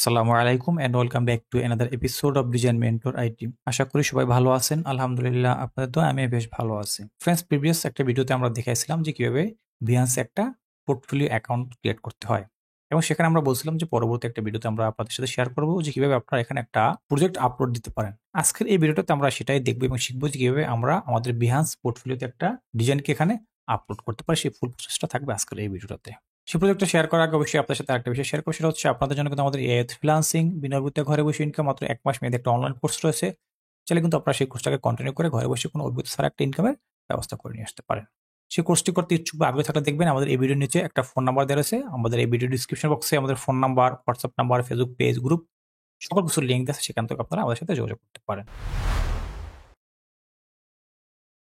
আসসালামু আলাইকুম and welcome back to another episode of Design Mentor IT. আশা করি সবাই ভালো আছেন। আলহামদুলিল্লাহ আপনাদের তো আমি বেশ ভালো আছি। ফ্রেন্ডস, প্রিভিয়াস একটা ভিডিওতে আমরা দেখাইছিলাম যে কিভাবে Behance একটা পোর্টফোলিও অ্যাকাউন্ট ক্রিয়েট করতে হয়, এবং সেখানে আমরা বলছিলাম যে পরবর্তী একটা ভিডিওতে আমরা আপনাদের সাথে শেয়ার করব যে কিভাবে আপনারা এখানে একটা প্রজেক্ট আপলোড দিতে পারেন। আজকের এই ভিডিওটাতে আমরা সেটাই দেখবো এবং শিখবো যে কিভাবে আমরা আমাদের Behance পোর্টফোলিওতে একটা ডিজাইনকে এখানে আপলোড করতে পারি। সেই ফুল প্রসেসটা থাকবে আজকের এই ভিডিওটাতে। সেই প্রজেক্টটা শেয়ার করার আগে অবশ্যই আপনার সাথে আরেকটা বিষয় শেয়ার করব, সেটা হচ্ছে আপনাদের জন্য কিন্তু আমাদের ফ্রিল্যান্সিং বিনা বেতনে ঘরে বসে ইনকাম মাত্র 1 মাস মেয়াদী একটা অনলাইন কোর্স রয়েছে। চাইলে কিন্তু আপনারা সেই কোর্সটাকে কন্টিনিউ করে ঘরে বসে কোনো অভিজ্ঞতা ছাড়া একটা ইনকামের ব্যবস্থা করে নিয়ে আসতে পারেন। সেই কোর্সটি করতে ইচ্ছুক বা আগ্রহী থাকলে দেখবেন আমাদের এই ভিডিওর নিচে একটা ফোন নাম্বার দেওয়া রয়েছে। আমাদের এই ভিডিও ডিসক্রিপশন বক্সে আমাদের phone number, WhatsApp number, Facebook page, group সকল কিছুর লিঙ্ক দেওয়া আছে, সেখান থেকে আপনারা আমাদের সাথে যোগাযোগ করতে পারেন।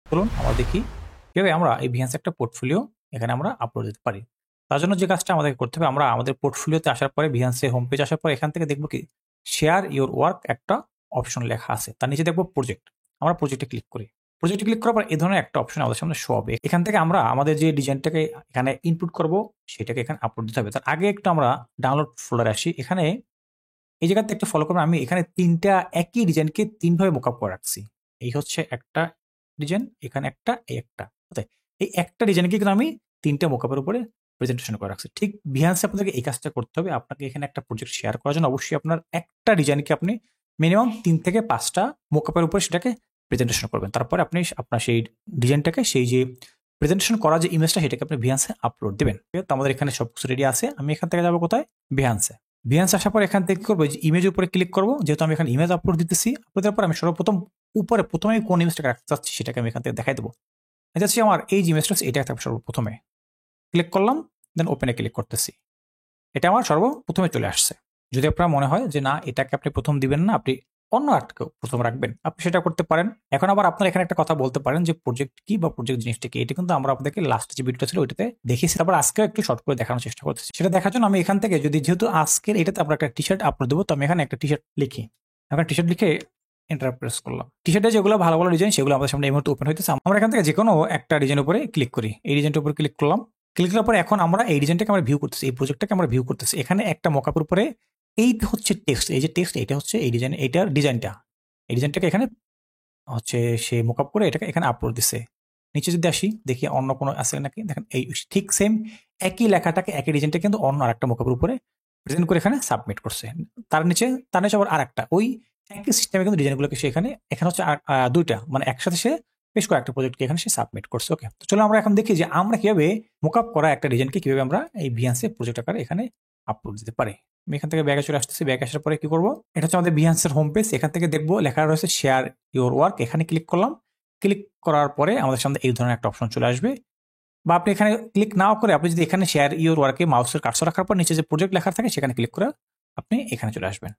চলুন আমরা দেখি কিভাবে আমরা এই Behance একটা পোর্টফোলিও এখানে আমরা আপলোড দিতে পারি। তার জন্য যে কাজটা আমাদেরকে করতে হবে, আমরা আমাদের পোর্টফোলিওতে আসার পরে Behance হোম পেজ আসার পরে এখান থেকে দেখব কি শেয়ার ইওর ওয়ার্ক একটা অপশন লেখা আছে, তার নিচে দেখব প্রজেক্ট। আমরা প্রজেক্টে ক্লিক করি। প্রজেক্টে ক্লিক করার পর এই ধরনের একটা অপশন আমাদের সামনে শো হবে। এখান থেকে আমরা আমাদের যে ডিজাইনটাকে এখানে ইনপুট করব সেটাকে এখানে আপলোড দিতে হবে। তার আগে একটু আমরা ডাউনলোড ফোল্ডারে আসি। এখানে এই জায়গাতে একটু ফলো করবেন, আমি এখানে ৩টা একই ডিজাইনকে ৩ ভাবে মকআপ করে রাখছি। এই হচ্ছে একটা ডিজাইন, এখানে একটা, এই একটা। এই একটা ডিজাইনকে কিন্তু আমি ৩টা মকআপের উপরে প্রেজেন্টেশন করে রাখছি। ঠিক Behance আপনাকে এই কাজটা করতে হবে। আপনাকে এখানে একটা প্রজেক্ট শেয়ার করার জন্য অবশ্যই আপনার একটা ডিজাইনকে আপনি মিনিমাম ৩ থেকে ৫টা মকআপের উপরে সেটাকে প্রেজেন্টেশন করবেন। তারপরে আপনি আপনার সেই ডিজাইনটাকে, সেই যে প্রেজেন্টেশন করা যে ইমেজটা, সেটাকে আপনি Behance আপলোড দিবেন। তো আমাদের এখানে সবকিছু রেডি আছে। আমি এখান থেকে যাবো কোথায়? Behance আসার পর এখান থেকে কি করবো, যে ইমেজের উপরে ক্লিক করবো। যেহেতু আমি এখানে ইমেজ আপলোড দিতেছি, আপলোড দেওয়ার পর আমি সর্বপ্রথম উপরে প্রথমে কোন ইমেজটাকে রাখতে চাচ্ছি সেটাকে আমি এখান থেকে দেখাই দেবো। এটা হচ্ছে আমার এই যে ইমেজটা আছে, এটা থাকবে সর্বপ্রথমে। ক্লিক করলাম, দেন ওপেনে ক্লিক করতেছি। এটা আমার সর্বপ্রথমে চলে আসছে। যদি আপনার মনে হয় যে না, এটাকে আপনি প্রথম দিবেন না, আপনি অন্য আর্টকেও প্রথম রাখবেন, আপনি সেটা করতে পারেন। এখন আবার আপনার এখানে একটা কথা বলতে পারেন যে প্রজেক্ট কি বা প্রজেক্ট জিনিসটা কি। এটা কিন্তু আমরা আপনাদেরকে লাস্ট যে ভিডিওটা ছিল ওইটাতে দেখিয়েছি, তারপর আজকেও একটু শর্ট করে দেখানোর চেষ্টা করতেছি। সেটা দেখার জন্য আমি এখান থেকে যেহেতু আজকের এটাতে আমরা একটা টি শার্ট আপলোড দেবো, তো আমি এখানে একটা টি শার্ট লিখি। এখন টি শার্ট লিখে এন্টার প্রেস করলাম। টি শার্টে যেগুলো ভালো ভালো ডিজাইন সেগুলো আমাদের সামনে এই মুহূর্তে ওপেন হইতেছে। আমরা এখান থেকে যে কোনো একটা ডিজাইনের উপরে ক্লিক করি। এই ডিজাইনটার উপরে ক্লিক করলাম। ক্লিক করার পরে এখন আমরা এই ডিজাইনটাকে আমরা ভিউ করতেছি, এই প্রজেক্টটাকে আমরা ভিউ করতেছি। এখানে একটা মকআপের উপরে এই হচ্ছে টেক্সট, এই যে টেক্সট, এটা হচ্ছে এই ডিজাইন, এইটার ডিজাইনটা। এই ডিজাইনটাকে এখানে হচ্ছে সে মকআপ করে এটাকে এখানে আপলোড দিছে। নিচে যদি আসি দেখি অন্য কোনো আছে নাকি, দেখেন এই ঠিক সেম একই লেখাটাকে, একই ডিজাইনটা কিন্তু অন্য আরেকটা মকআপের উপরে প্রেজেন্ট করে এখানে সাবমিট করছে। তার নিচে আবার আরেকটা ওই একই সিস্টেমে কিন্তু ডিজাইনগুলোকে সে এখানে হচ্ছে দুইটা, মানে একসাথে সে বেশ কয়েকটা প্রজেক্টকে এখানে সে সাবমিট করছে। ওকে, তো চলো আমরা এখন দেখি যে আমরা কিভাবে মকআপ করা একটা ডিজাইনকে কিভাবে আমরা এই Behance প্রজেক্ট আকারে এখানে আপলোড দিতে পারি। আমি এখান থেকে ব্যাগে চলে আসতেছি। ব্যাগে আসার পরে কি করবো, এটা হচ্ছে আমাদের Behance হোম পেজ। এখান থেকে দেখবো লেখা রয়েছে শেয়ার ইওর ওয়ার্ক। এখানে ক্লিক করলাম। ক্লিক করার পরে আমাদের সামনে এই ধরনের একটা অপশন চলে আসবে। বা আপনি এখানে ক্লিক নাও করে আপনি যদি এখানে শেয়ার ইওর ওয়ার্কে মাউসের কার্সর রাখার পর নিচে যে প্রজেক্ট লেখা থাকে সেখানে ক্লিক করে আপনি এখানে চলে আসবেন।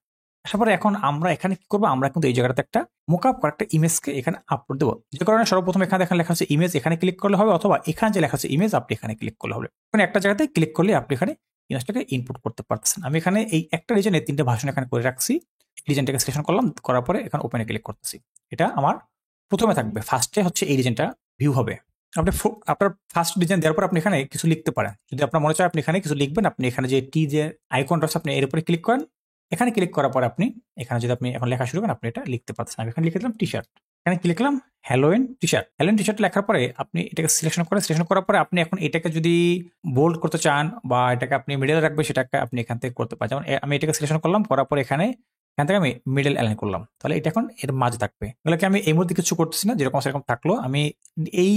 আসার পরে এখন আমরা এখানে কি করবো, আমরা কিন্তু এই জায়গাটাতে একটা মকআপ করা একটা ইমেজকে এখানে আপলোড দেবো। যে কারণে সর্বপ্রথম এখানে দেখেন লেখা আছে ইমেজ, এখানে ক্লিক করলে হবে, অথবা এখানে যে লেখা আছে ইমেজ আপনি এখানে ক্লিক করলে হবে। মানে একটা জায়গাতে ক্লিক করলে আপনি এখানে ইমেজটাকে ইনপুট করতে পারতেছেন। আমি এখানে এই একটা ডিজাইনের 3টে ভার্সন এখানে করে রাখছি। ডিজাইনটাকে সিলেকশন করলাম, করার পরে এখানে ওপেনে ক্লিক করতেছি। এটা আমার প্রথমে থাকবে, ফার্স্টে হচ্ছে এই ডিজাইনটা ভিউ হবে। আপনি আপনার ফার্স্ট ডিজাইন দেওয়ার পর আপনি এখানে কিছু লিখতে পারেন। যদি আপনার মনে চায় আপনি এখানে কিছু লিখবেন, আপনি এখানে যে টি যে আইকনটা আছে আপনি এর উপরে ক্লিক করেন। এখানে ক্লিক করার পর আপনি এখানে যদি আপনি এখন লেখা শুরু করেন, আপনি এটা লিখতে পারছেন। আমি এখানে লিখে দিলাম টি শার্ট। এখানে ক্লিক করলাম Halloween T shirt. Halloween T shirt লেখার পরে আপনি এটাকে সিলেকশন করার পরে আপনি এখন এটাকে যদি বোল্ড করতে চান বা এটাকে আপনি মিডলে রাখবেন, সেটাকে আপনি এখান থেকে করতে পারেন। যেমন আমি এটাকে সিলেকশন করলাম, করার পরে এখান থেকে আমি মিডল অ্যালাইন করলাম, তাহলে এটা এখন এর মাঝে থাকবে। এগুলোকে আমি এই মুহূর্তে কিছু করতেছি না, যেরকম সেরকম থাকলো। আমি এই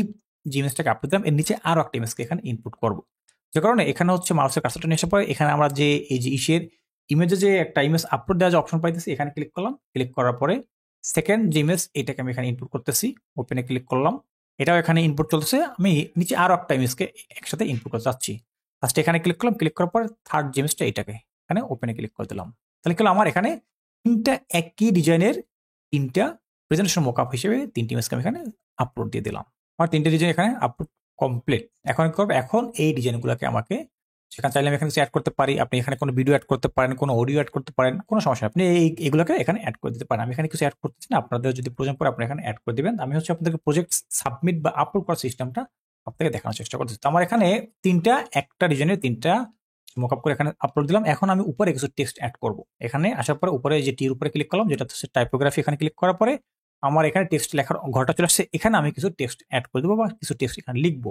যে ইমেজটাকে আপলোড দিলাম, এর নিচে আরো একটা ইমেজকে এখানে ইনপুট করবো। যে কারণে এখানে হচ্ছে মাউসের কার্সরটা নিয়ে আসার পরে এখানে আমরা যে এই যে ইমেজে যে একটা ইমেজ আপলোড দেওয়ার যে অপশন পাইতেছি, এখানে ক্লিক করলাম। ক্লিক করার পরে সেকেন্ড যে ইমেজ এটাকে আমি এখানে ইনপুট করতেছি। ওপেনে ক্লিক করলাম, এটাও এখানে ইনপুট চলতেছে। আমি নিচে আরো একটা ইমেজকে একসাথে ইনপুট করতে চাচ্ছি। ফার্স্ট এখানে ক্লিক করলাম, ক্লিক করার পর থার্ড যে ইমেজটা এটাকে এখানে ওপেনে ক্লিক করে দিলাম। তাহলে কি হলো, আমার এখানে 3টা একই ডিজাইনের 3টা প্রেজেন্টেশন মকআপ হিসেবে 3টি ইমেজকে আমি এখানে আপলোড দিয়ে দিলাম। আমার 3টে ডিজাইন এখানে আপলোড কমপ্লিট। এখন কি করবো, এখন এই ডিজাইনগুলোকে আমাকে সেখানে চাইলে আমি এখানে অ্যাড করতে পারি। আপনি এখানে কোনো ভিডিও অ্যাড করতে পারেন, কোনো অডিও অ্যাড করতে পারেন, কোনো সমস্যা নেই। আপনি এগুলোকে এখানে অ্যাড করে দিতে পারেন। আমি এখানে কিছু অ্যাড করতেছি না, আপনাদের যদি প্রয়োজন পড়ে আপনি এখানে অ্যাড করে দিবেন। আমি হচ্ছে আপনাদেরকে প্রজেক্ট সাবমিট বা আপলোড করার সিস্টেমটা আপনাকে দেখানোর চেষ্টা করতেছি। তো আমার এখানে 3টা একটা ডিজাইনের 3টা মকআপ করে এখানে আপলোড দিলাম। এখন আমি উপরে কিছু টেক্সট অ্যাড করব। এখানে আসার পরে উপরে যে টির উপরে ক্লিক করলাম, যেটা হচ্ছে টাইপোগ্রাফি, এখানে ক্লিক করার পরে আমার এখানে টেক্সট লেখার ঘরটা চলে আসছে। এখানে আমি কিছু টেক্সট অ্যাড করে দেবো বা কিছু টেক্সট এখানে লিখবো।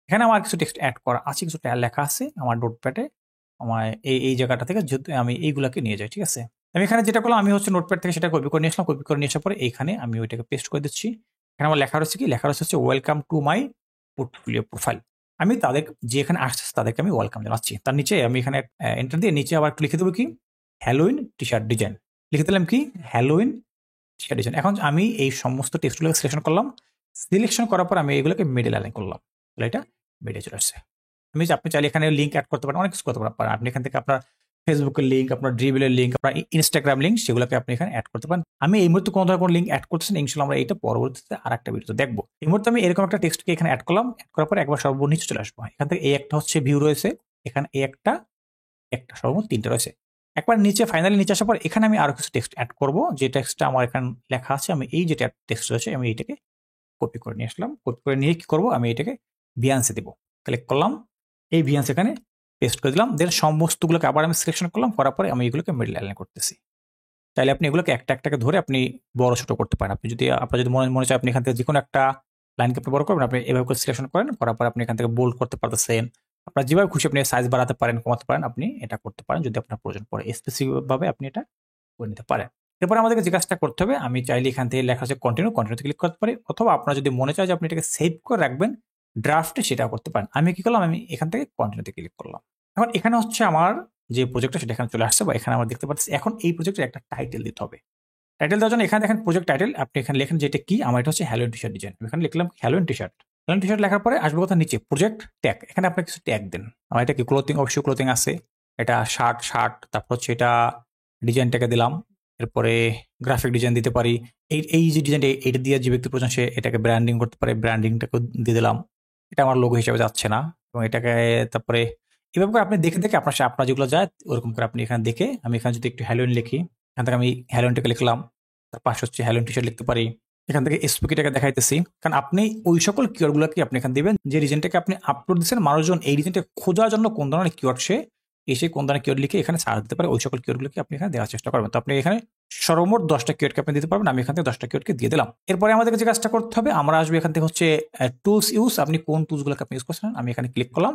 এখানে আমার কিছু টেক্সট অ্যাড করা আছে, কিছু লেখা আছে আমার নোটপ্যাডে। আমার এই জায়গাটা থেকে যদি আমি এইগুলাকে নিয়ে যাই, ঠিক আছে? আমি এখানে যেটা করলাম, আমি হচ্ছে নোটপ্যাড থেকে সেটা কপি করে নিয়ে আসলাম। কপি করে নিয়ে আসার পরে এইখানে আমি ওইটাকে পেস্ট করে দিচ্ছি। এখানে আমার লেখা রয়েছে কি? লেখা রয়েছে হচ্ছে welcome to my portfolio profile. আমি তাদের যে এখানে আসছে তাদেরকে আমি ওয়েলকাম জানাচ্ছি। তার নিচে আমি এখানে এন্টার দিয়ে নিচে আবার লিখে দেবো কি? Halloween T shirt design. লিখে দিলাম কি? Halloween T shirt design. এখন আমি এই সমস্ত টেক্সটগুলোকে সিলেকশন করলাম। সিলেকশন করার পর আমি এগুলোকে মিডল অ্যালাইন করলাম। তাহলে এটা মিডে চলে আসছে। আপনি চাইলে এখানে লিঙ্ক অ্যাড করতে পারেন, অনেক কিছু করতে পারেন। আপনি এখান থেকে আপনার ফেসবুকের লিঙ্ক, আপনার ড্রিবলের লিঙ্ক, আপনার ইনস্টাগ্রাম লিঙ্ক, সেগুলোকে আপনি এখানে অ্যাড করতে পারেন। আমি এই মুহূর্তে কোনো ধরনের কোনো লিঙ্ক অ্যাড করতেছি না। ইনশাআল্লাহ আমরা এটা পরবর্তীতে আরেকটা ভিডিওতে দেখবো। এই মুহূর্তে আমি এরকম একটা টেক্সটকে এখানে অ্যাড করলাম। অ্যাড করার পরে একবার সর্বনিচে চলে আসবো। এখান থেকে এই একটা হচ্ছে ভিউ রয়েছে, এখানে এই একটা সর্বমোট 3টা রয়েছে। একবার নিচে ফাইনালি নিচে আসার পর এখানে আমি আরো কিছু টেক্সট অ্যাড করব। যে টেক্সটটা আমার এখানে লেখা আছে, আমি এই যেটা টেক্সট রয়েছে আমি এইটাকে কপি করে নিয়ে আসলাম। কপি করে নিয়ে কি করব? আমি এটাকে Behance দিব। ক্লিক করলাম, এই Behance এখানে পেস্ট করে দিলাম। দেন সমস্তগুলোকে আবার আমি সিলেকশন করলাম। করার পরে আমি এগুলোকে মিডল অ্যালাইন করতেছি। চাইলে আপনি এগুলোকে একটা একটাকে ধরে আপনি বড় ছোট করতে পারেন। আপনার যদি মনে চায় আপনি এখান থেকে যেকোনো একটা লাইনকে আপনি বড় করবেন, আপনি এভাবে করে সিলেকশন করেন। করার পরে আপনি এখান থেকে বোল্ড করতে পারতেছেন। আপনার যেভাবে খুশি আপনি সাইজ বাড়াতে পারেন, কমাতে পারেন, আপনি এটা করতে পারেন যদি আপনার প্রয়োজন পড়ে। স্পেসিফিক ভাবে আপনি এটা করে নিতে পারেন। এরপরে আমাদেরকে যে কাজটা করতে হবে, আমি চাইলে এখান থেকে লেখা আছে কন্টিনিউতে ক্লিক করতে পারি, অথবা আপনার যদি মনে চায় যে আপনি এটাকে সেভ করে রাখবেন ড্রাফটে, সেটাও করতে পারেন। আমি কি করলাম? আমি এখান থেকে কন্টিনিউতে ক্লিক করলাম। এখন এখানে হচ্ছে আমার যে প্রজেক্টটা সেটা এখানে চলে আসছে, বা এখানে আমরা দেখতে পাচ্ছি। এখন এই প্রজেক্টের একটা টাইটেল দিতে হবে। টাইটেল দেওয়ার জন্য এখানে দেখেন প্রজেক্ট টাইটেল, আপনি এখানে লেখেন যেটা কি? আমার এটা হচ্ছে হ্যালোইন টি শার্ট ডিজাইন। আমি এখানে লিখলাম Halloween T shirt. Halloween T shirt লেখার পরে আসবে কথা নিচে প্রজেক্ট ট্যাগ। এখানে আপনি কিছু ট্যাগ দেন। আমার এটা কি ক্লোথিং, অবশ্যই ক্লোথিং আছে। এটা শার্ট, তারপর হচ্ছে এটা ডিজাইনটাকে দিলাম। এরপরে গ্রাফিক ডিজাইন দিতে পারি। এই যে ডিজাইনটা, এটা দিয়ে যে ব্যক্তি প্রয়োজন সে এটাকে ব্র্যান্ডিং করতে পারে, ব্র্যান্ডিংটাকে দিয়ে দিলাম। এটা আমার লোগো হিসেবে যাচ্ছে না, এবং এটাকে তারপরে এভাবে করে আপনি দেখে আপনার যেগুলো যায় ওরকম করে আপনি এখানে দেখে, আমি এখানে যদি একটু হ্যালোইন লিখি, এখান থেকে আমি হ্যালোইনটাকে লিখলাম। তার পাশে হচ্ছে হ্যালোইন টি শার্ট লিখতে পারি। এখান থেকে স্পুকিটাকে দেখাইতেছি, কারণ আপনি ওই সকল কিওয়ার্ডগুলোকে আপনি এখানে দিবেন যে রিজনটাকে আপনি আপলোড দিচ্ছেন। মানুষজন এই রিজনটা খোঁজার জন্য কোন ধরনের কিওয়ার্ড সে এসে কোন ধরনের কিওয়ার্ড লিখে এখানে সার্চ দিতে পারে, ওই সকল কিওয়ার্ডগুলোকে আপনি এখানে দেওয়ার চেষ্টা করবেন। তো আপনি এখানে সর্বমোট 10টা কিওয়ার্ডকে আপনি দিতে পারবেন। আমি এখান থেকে 10টা কিওয়ার্ডকে দিয়ে দিলাম। এরপরে আমাদেরকে যে কাজটা করতে হবে, আমরা আসবে এখান থেকে হচ্ছে টুলস ইউজ। আপনি কোন টুলসগুলোকে আপনি ইউজ করছেন, আমি এখানে ক্লিক করলাম।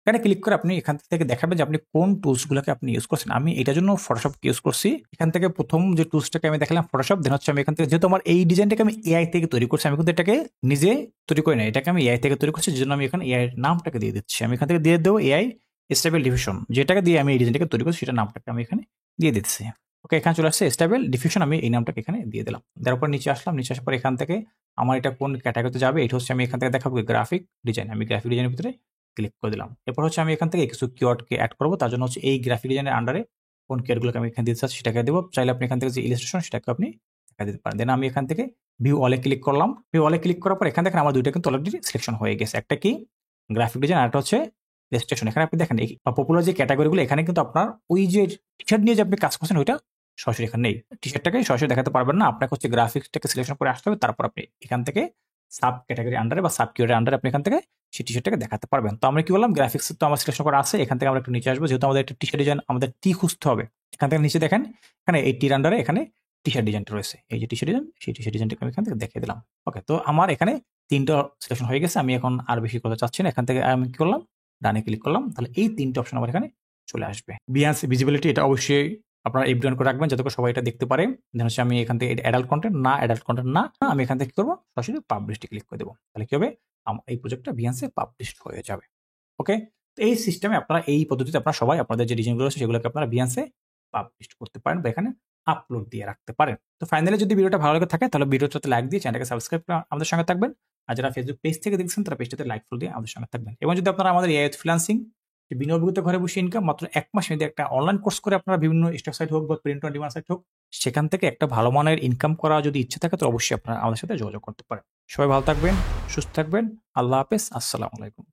এখানে ক্লিক করে আপনি এখান থেকে দেখাবেন যে আপনি কোন টুলসগুলোকে আপনি ইউজ করছেন। আমি এটার জন্য ফটোশপ ইউজ করছি। এখান থেকে প্রথম যে টুলসটাকে আমি দেখালাম ফটোশপ। দেন হচ্ছে আমি এখান থেকে, যেহেতু আমার এই ডিজাইনটাকে আমি এআই থেকে তৈরি করছি, আমি কিন্তু এটাকে নিজে তৈরি করি না, এটাকে আমি এআই থেকে তৈরি করছি। যেজন্য আমি এখানে এআই নামটাকে দিয়ে দিচ্ছি। আমি এখান থেকে দিয়ে দেবো এআই স্টেবল ডিফিউশন, যেটাকে দিয়ে আমি এই ডিজাইনটাকে তৈরি করছি, সেটা নামটাকে আমি এখানে দিয়ে দিচ্ছি। ওকে, এখানে চলে আসছে স্টেবল ডিফিউশন, আমি এই নামটাকে এখানে দিয়ে দিলাম। দেওয়ার পর নিচে আসলাম। নিচে আসার পর এখান থেকে আমার এটা কোন ক্যাটাগরিতে যাবে, এটা হচ্ছে আমি এখান থেকে দেখাবো গ্রাফিক ডিজাইন। আমি গ্রাফিক ডিজাইনের ভিতরে ক্লিক করে দিলাম। এরপর হচ্ছে আমি এখান থেকে কিছু কিওয়ার্ডকে অ্যাড করবো। তার জন্য হচ্ছে এই গ্রাফিক ডিজাইনের আন্ডারে কোন কিওয়ার্ডগুলোকে আমি এখানে দিতে চাচ্ছি সেটাকে দেবো। চাইলে আপনি এখান থেকে যে ইলাস্ট্রেশন সেটাকে আপনি দেখা দিতে পারেন। দেন আমি এখান থেকে ভিউ অলে ক্লিক করলাম। ভিউ অলে ক্লিক করার পর এখান থেকে আমার দুইটা কিন্তু অলরেডি সিলেকশন হয়ে গেছে। একটা কি গ্রাফিক ডিজাইন, আর একটা হচ্ছে ইলাস্ট্রেশন। এখানে আপনি দেখেন পপুলার যে ক্যাটাগরিগুলো, এখানে কিন্তু আপনার ওই যে টি শার্ট নিয়ে যে আপনি কাজ করছেন ওইটা সরাসরি এখানে নেই। টি শার্টটাকে সরাসরি দেখাতে পারবেন না, আপনাকে হচ্ছে গ্রাফিক্সটাকে সিলেকশন করে আসতে হবে। তারপর আপনি এখান থেকে সাব ক্যাটাগরি আন্ডারে বা সাব কিওয়ার্ডের আন্ডারে আপনি এখান থেকে সেই টি শার্টটাকে দেখাতে পারবেন। তো আমরা কি বললাম, গ্রাফিক্স তো আমার সিলেকশন করা আছে। এখান থেকে আমরা একটু নিচে আসবো, যেহেতু আমাদের একটা টি শার্ট ডিজাইন আমাদের টি খুঁজতে হবে। এখান থেকে নিচে দেখেন এখানে এই টির আন্ডারে এখানে টি শার্ট ডিজাইনটা রয়েছে। এই যে টি শার্ট ডিজাইন, সেই টি শার্ট ডিজাইনটাকে আমি এখান থেকে দেখিয়ে দিলাম। ওকে, তো আমার এখানে 3টা সিলেকশন হয়ে গেছে। আমি এখন আর বেশি কথা চাচ্ছি না। এখান থেকে আমি কি করলাম, ডানে ক্লিক করলাম। তাহলে এই 3টে অপশন আমার এখানে চলে আসবে। Behance ভিজিবিলিটি এটা অবশ্যই আপনারা এভরিওয়ান করে রাখবেন যাতে করে সবাই এটা দেখতে পারে। দেন হচ্ছে আমি এখান থেকে অ্যাডাল্ট কন্টেন্ট না, আমি এখান থেকে কি করবো, সরাসরি পাবলিশড ক্লিক করে দেবো। তাহলে কি হবে, এই প্রজেক্টটা Behance পাবলিশড হয়ে যাবে। ওকে, তো এই সিস্টেমে আপনারা, এই পদ্ধতিতে আপনারা সবাই আপনাদের যে ডিজাইনগুলো আছে সেগুলোকে আপনারা Behance পাবলিশড করতে পারেন বা এখানে আপলোড দিয়ে রাখতে পারেন। তো ফাইনালি যদি ভিডিওটা ভালো লাগে থাকে তাহলে ভিডিওটাতে লাইক দিয়ে চ্যানেলকে সাবস্ক্রাইব করে আমাদের সঙ্গে থাকবেন। আর যারা ফেসবুক পেজ থেকে দেখছেন তারা পেজটাতে লাইক ফলো দিয়ে আমাদের সঙ্গে থাকবেন। এবং যদি আপনারা আমাদের এআই ফ্রিল্যান্সিং বিনা অভিজ্ঞতা ঘরে বসে ইনকাম মাত্র 1 মাস মেয়াদে একটা অনলাইন কোর্স করে আপনারা বিভিন্ন স্টক সাইট হোক বা প্রিন্ট অন ডিমান্ড সাইট হোক, সেখান থেকে একটা ভালো মানের ইনকাম করা যদি ইচ্ছে থাকে তো অবশ্যই আপনারা আমাদের সাথে যোগাযোগ করতে পারেন। সবাই ভালো থাকবেন, সুস্থ থাকবেন। আল্লাহ হাফেজ, আসসালামু আলাইকুম।